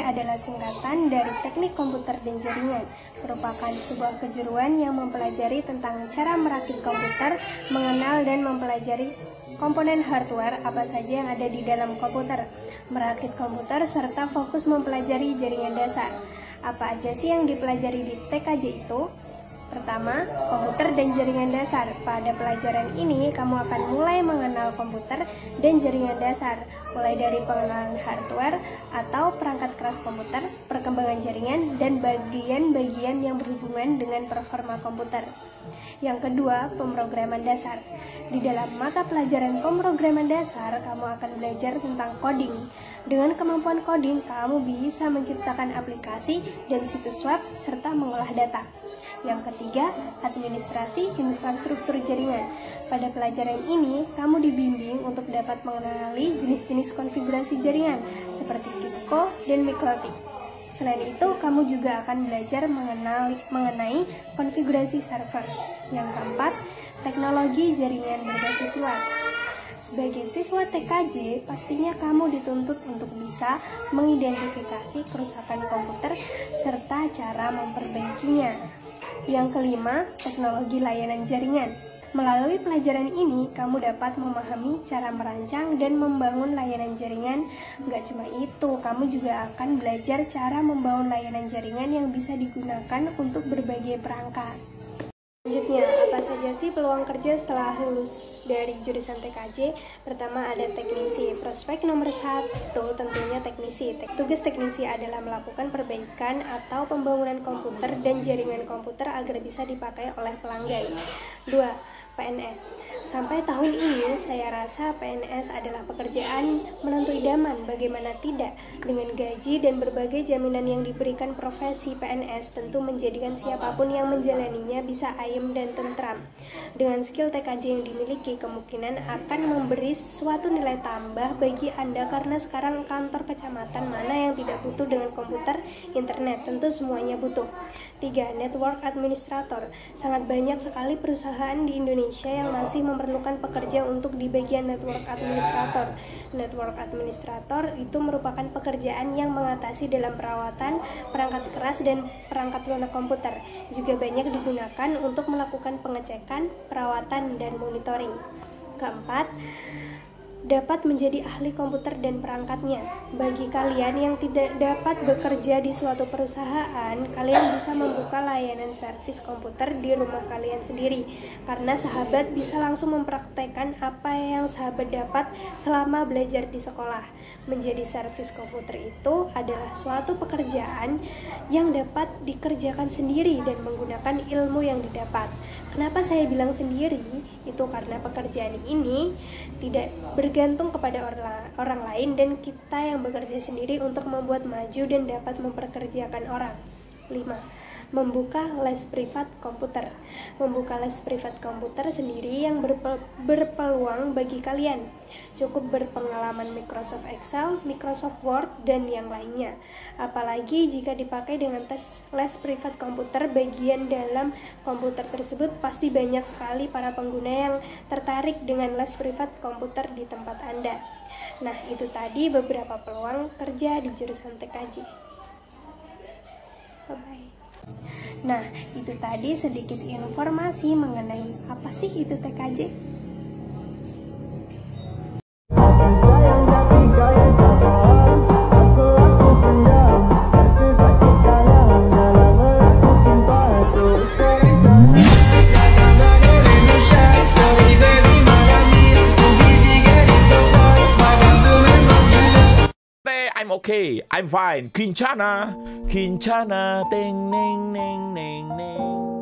adalah singkatan dari Teknik Komputer dan Jaringan, merupakan sebuah kejuruan yang mempelajari tentang cara merakit komputer, mengenal dan mempelajari komponen hardware apa saja yang ada di dalam komputer, merakit komputer, serta fokus mempelajari jaringan dasar. Apa aja sih yang dipelajari di TKJ itu? Pertama, komputer dan jaringan dasar. Pada pelajaran ini, kamu akan mulai mengenal komputer dan jaringan dasar, mulai dari pengenalan hardware atau perangkat keras komputer, perkembangan jaringan, dan bagian-bagian yang berhubungan dengan performa komputer. Yang kedua, pemrograman dasar. Di dalam mata pelajaran pemrograman dasar, kamu akan belajar tentang coding. Dengan kemampuan coding, kamu bisa menciptakan aplikasi dan situs web, serta mengolah data. Yang ketiga, administrasi infrastruktur jaringan. Pada pelajaran ini, kamu dibimbing untuk dapat mengenali jenis-jenis konfigurasi jaringan, seperti Cisco dan MikroTik. Selain itu, kamu juga akan belajar mengenai konfigurasi server. Yang keempat, teknologi jaringan berbasis luas. Sebagai siswa TKJ, pastinya kamu dituntut untuk bisa mengidentifikasi kerusakan komputer serta cara memperbaikinya. Yang kelima, teknologi layanan jaringan. Melalui pelajaran ini, kamu dapat memahami cara merancang dan membangun layanan jaringan. Nggak cuma itu, kamu juga akan belajar cara membangun layanan jaringan yang bisa digunakan untuk berbagai perangkat. Selanjutnya, apa saja sih peluang kerja setelah lulus dari jurusan TKJ? Pertama, ada teknisi. Prospek nomor 1 tentunya teknisi. Tugas teknisi adalah melakukan perbaikan atau pembangunan komputer dan jaringan komputer agar bisa dipakai oleh pelanggan. 2. PNS. Sampai tahun ini, saya rasa PNS adalah pekerjaan menantu idaman. Bagaimana tidak? Dengan gaji dan berbagai jaminan yang diberikan profesi PNS, tentu menjadikan siapapun yang menjalaninya bisa ayem dan tentram. Dengan skill TKJ yang dimiliki, kemungkinan akan memberi suatu nilai tambah bagi Anda, karena sekarang kantor kecamatan mana yang tidak butuh dengan komputer, internet? Tentu semuanya butuh. 3. Network administrator. Sangat banyak sekali perusahaan di Indonesia yang masih memerlukan pekerja untuk di bagian network administrator. Network administrator itu merupakan pekerjaan yang mengatasi dalam perawatan perangkat keras dan perangkat lunak komputer. Juga banyak digunakan untuk melakukan pengecekan, perawatan, dan monitoring. Keempat, dapat menjadi ahli komputer dan perangkatnya. Bagi kalian yang tidak dapat bekerja di suatu perusahaan, kalian bisa membuka layanan servis komputer di rumah kalian sendiri, karena sahabat bisa langsung mempraktekkan apa yang sahabat dapat selama belajar di sekolah. Menjadi servis komputer itu adalah suatu pekerjaan yang dapat dikerjakan sendiri dan menggunakan ilmu yang didapat. Kenapa saya bilang sendiri? Itu karena pekerjaan ini tidak bergantung kepada orang lain dan kita yang bekerja sendiri untuk membuat maju dan dapat memperkerjakan orang. 5. Membuka les privat komputer. Membuka les privat komputer sendiri yang berpeluang bagi kalian. Cukup berpengalaman Microsoft Excel, Microsoft Word, dan yang lainnya. Apalagi jika dipakai dengan tes les privat komputer, bagian dalam komputer tersebut pasti banyak sekali para pengguna yang tertarik dengan les privat komputer di tempat Anda. Nah, itu tadi beberapa peluang kerja di jurusan TKJ. Bye-bye. Nah, itu tadi sedikit informasi mengenai apa sih itu TKJ. I'm okay, I'm fine. Kincana, Kincana, ding, ding, ding, ding, ding.